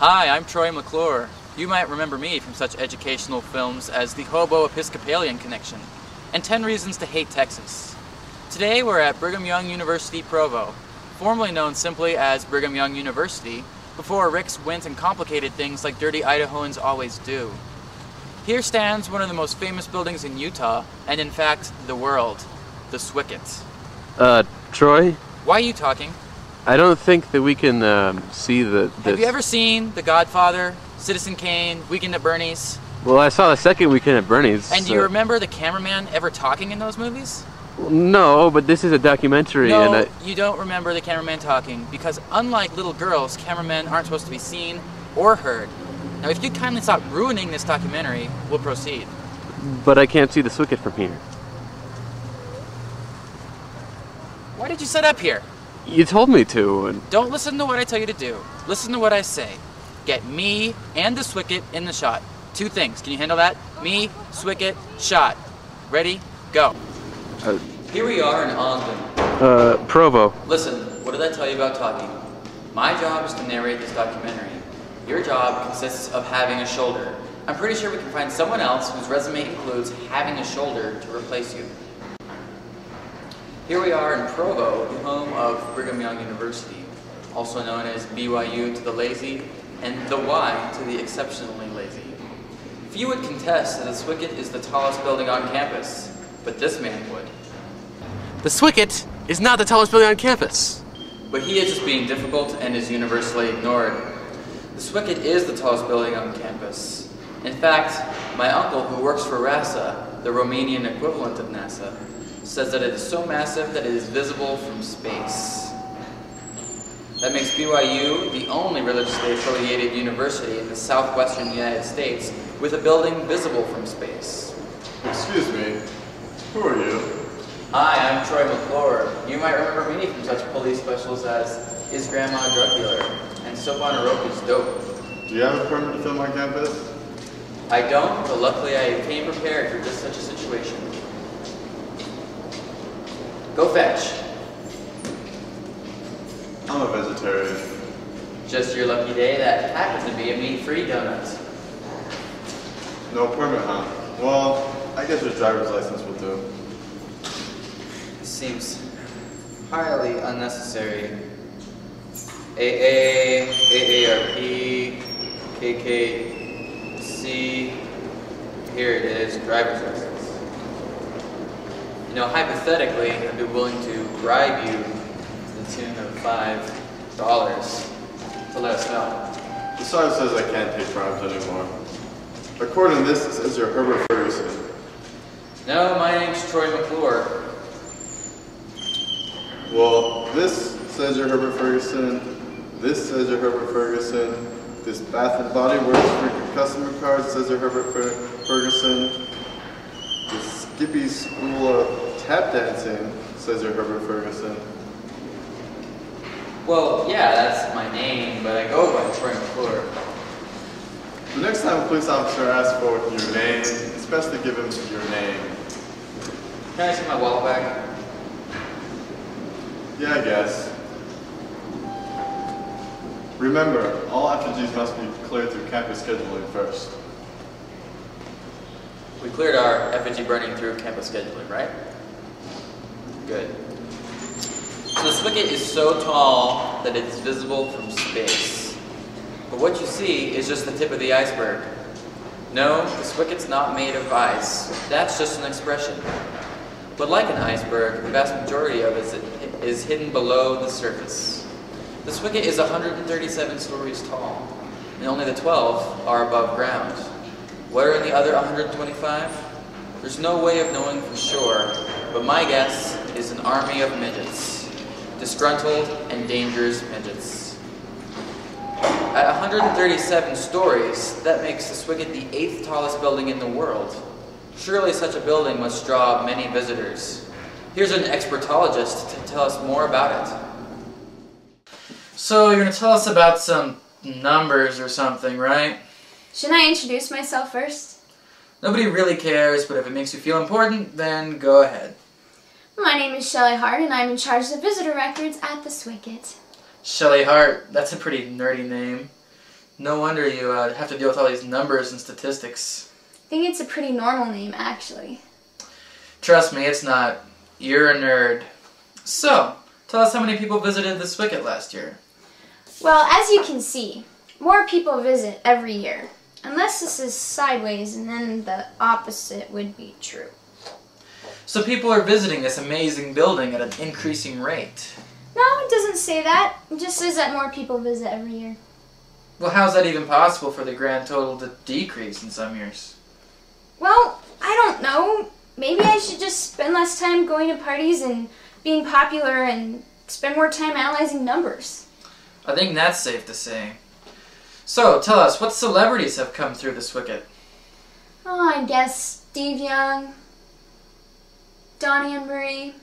Hi, I'm Troy McClure. You might remember me from such educational films as The Hobo-Episcopalian Connection and 10 Reasons to Hate Texas. Today we're at Brigham Young University Provo, formerly known simply as Brigham Young University, before Ricks went and complicated things like dirty Idahoans always do. Here stands one of the most famous buildings in Utah, and in fact, the world, the Swicket. Troy? Why are you talking? I don't think that we can, see this. Have you ever seen The Godfather, Citizen Kane, Weekend at Bernie's? Well, I saw the second Weekend at Bernie's. And do you remember the cameraman ever talking in those movies? No, but this is a documentary No, you don't remember the cameraman talking, because unlike little girls, cameramen aren't supposed to be seen or heard. Now, if you'd kindly stop ruining this documentary, we'll proceed. But I can't see the Swicket from here. Why did you set up here? You told me to, and... Don't listen to what I tell you to do. Listen to what I say. Get me and the Swicket in the shot. 2 things. Can you handle that? Me, Swicket, shot. Ready? Go. Here we are in Ogden. Provo. Listen, what did I tell you about talking? My job is to narrate this documentary. Your job consists of having a shoulder. I'm pretty sure we can find someone else whose resume includes having a shoulder to replace you. Here we are in Provo, the home of Brigham Young University, also known as BYU to the lazy and the Y to the exceptionally lazy. Few would contest that the Swicket is the tallest building on campus, but this man would. The Swicket is not the tallest building on campus. But he is just being difficult and is universally ignored. The Swicket is the tallest building on campus. In fact, my uncle, who works for RASA, the Romanian equivalent of NASA, says that it is so massive that it is visible from space. That makes BYU the only religiously affiliated university in the southwestern United States with a building visible from space. Excuse me, who are you? Hi, I'm Troy McClure. You might remember me from such police specials as Is Grandma a Drug Dealer and Soap on a Rope is Dope. Do you have a permit to film on campus? I don't, but luckily I came prepared for just such a situation. Go fetch. I'm a vegetarian. Just your lucky day, that happens to be a meat-free donut. No permit, huh? Well, I guess your driver's license will do. This seems highly unnecessary. AA, AARP, KKC, here it is, driver's license. You know, hypothetically, I'd be willing to bribe you to the tune of $5 to let us know. The sign says I can't take bribes anymore. According to this, it says you're Herbert Ferguson. No, my name's Troy McClure. Well, this says you're Herbert Ferguson. This says you're Herbert Ferguson. This Bath and Body Works for your customer card says you're Herbert Ferguson. This Skippy School of Tap Dancing says you're Herbert Ferguson. Well, yeah, that's my name, but I go by Troy McClure. The next time a police officer asks for your name, it's best to give him your name. Can I see my wallet back? Yeah, I guess. Remember, all effigies must be cleared through campus scheduling first. We cleared our effigy burning through campus scheduling, right? Good. So the Swicket is so tall that it's visible from space. But what you see is just the tip of the iceberg. No, the Swicket's not made of ice. That's just an expression. But like an iceberg, the vast majority of it is hidden below the surface. The Swicket is 137 stories tall, and only the 12 are above ground. What are in the other 125? There's no way of knowing for sure, but my guess is an army of midgets. Disgruntled and dangerous midgets. At 137 stories, that makes the Swicket the 8th tallest building in the world. Surely such a building must draw many visitors. Here's an expertologist to tell us more about it. So you're going to tell us about some numbers or something, right? Shouldn't I introduce myself first? Nobody really cares, but if it makes you feel important, then go ahead. My name is Shelley Hart, and I'm in charge of visitor records at the Swicket. Shelley Hart, that's a pretty nerdy name. No wonder you have to deal with all these numbers and statistics. I think it's a pretty normal name, actually. Trust me, it's not. You're a nerd. So, tell us how many people visited the Swicket last year. Well, as you can see, more people visit every year. Unless this is sideways, and then the opposite would be true. So people are visiting this amazing building at an increasing rate. No, it doesn't say that. It just says that more people visit every year. Well, how's that even possible for the grand total to decrease in some years? Well, I don't know. Maybe I should just spend less time going to parties and being popular and spend more time analyzing numbers. I think that's safe to say. So, tell us, what celebrities have come through the Swicket? Oh, I guess Steve Young, Donnie and Marie,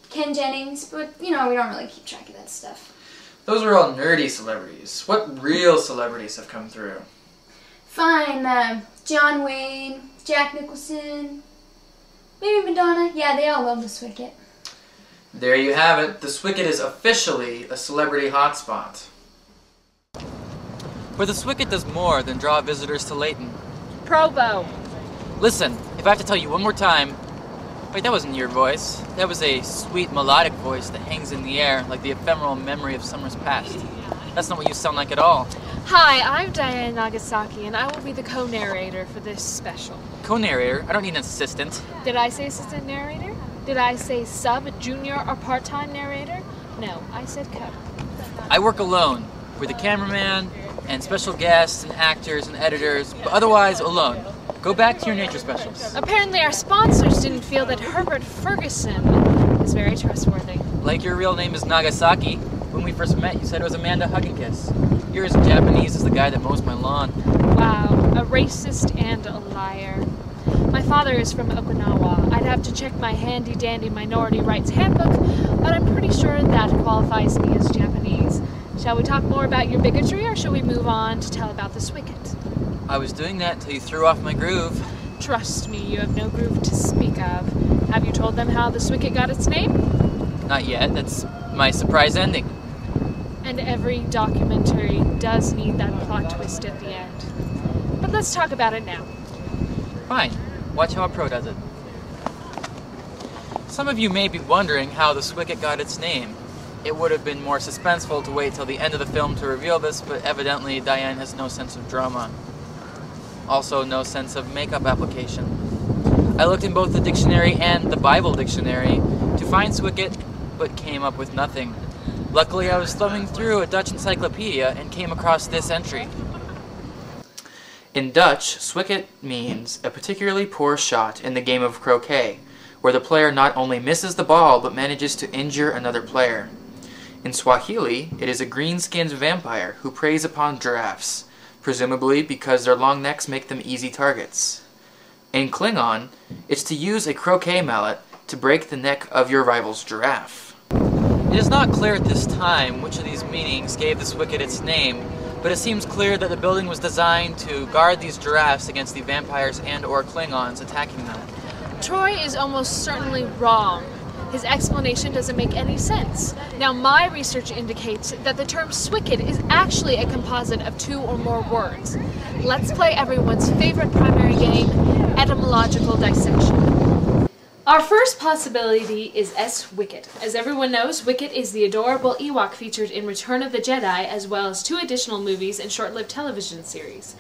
Ken Jennings, but you know, we don't really keep track of that stuff. Those are all nerdy celebrities. What real celebrities have come through? Fine, John Wayne, Jack Nicholson, maybe Madonna. Yeah, they all love the Swicket. There you have it. The Swicket is officially a celebrity hotspot. But the Swicket does more than draw visitors to Layton. Provo. Listen, if I have to tell you one more time... Wait, that wasn't your voice. That was a sweet melodic voice that hangs in the air like the ephemeral memory of summers past. That's not what you sound like at all. Hi, I'm Diane Nagasaki, and I will be the co-narrator for this special. Co-narrator? I don't need an assistant. Did I say assistant narrator? Did I say sub, junior, or part-time narrator? No, I said co. I work alone. With a cameraman, and special guests, and actors, and editors, but otherwise alone. Go back to your nature specials. Apparently our sponsors didn't feel that Herbert Ferguson is very trustworthy. Like your real name is Nagasaki. When we first met, you said it was Amanda Hugginkiss. You're as Japanese as the guy that mows my lawn. Wow, a racist and a liar. My father is from Okinawa. I'd have to check my handy-dandy minority rights handbook, but I'm pretty sure that qualifies me as Japanese. Shall we talk more about your bigotry, or shall we move on to tell about the Swicket? I was doing that until you threw off my groove. Trust me, you have no groove to speak of. Have you told them how the Swicket got its name? Not yet. That's my surprise ending. And every documentary does need that plot twist at the end. But let's talk about it now. Fine. Watch how a pro does it. Some of you may be wondering how the Swicket got its name. It would have been more suspenseful to wait till the end of the film to reveal this, but evidently Diane has no sense of drama. Also, no sense of makeup application. I looked in both the dictionary and the Bible dictionary to find Swicket, but came up with nothing. Luckily, I was thumbing through a Dutch encyclopedia and came across this entry. In Dutch, Swicket means a particularly poor shot in the game of croquet, where the player not only misses the ball, but manages to injure another player. In Swahili, it is a green-skinned vampire who preys upon giraffes, presumably because their long necks make them easy targets. In Klingon, it's to use a croquet mallet to break the neck of your rival's giraffe. It is not clear at this time which of these meanings gave the Swicket its name, but it seems clear that the building was designed to guard these giraffes against the vampires and/or Klingons attacking them. Troy is almost certainly wrong. His explanation doesn't make any sense. Now, my research indicates that the term Swicket is actually a composite of two or more words. Let's play everyone's favorite primary game, etymological dissection. Our first possibility is S-Wicket. As everyone knows, Wicket is the adorable Ewok featured in Return of the Jedi, as well as 2 additional movies and short-lived television series.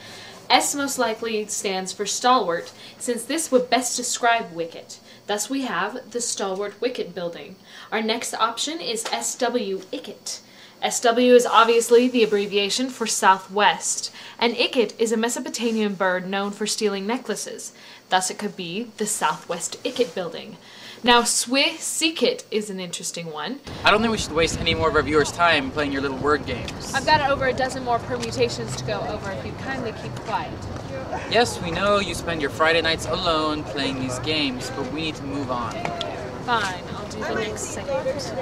S most likely stands for stalwart, since this would best describe Wicket. Thus we have the Stalwart Wicket Building. Our next option is SW-Icket. SW is obviously the abbreviation for Southwest, and Icket is a Mesopotamian bird known for stealing necklaces. Thus it could be the Southwest Icket Building. Now, Swicket is an interesting one. I don't think we should waste any more of our viewers' time playing your little word games. I've got over a dozen more permutations to go over if you'd kindly keep quiet. Yes, we know you spend your Friday nights alone playing these games, but we need to move on. Fine, I'll do the next segment.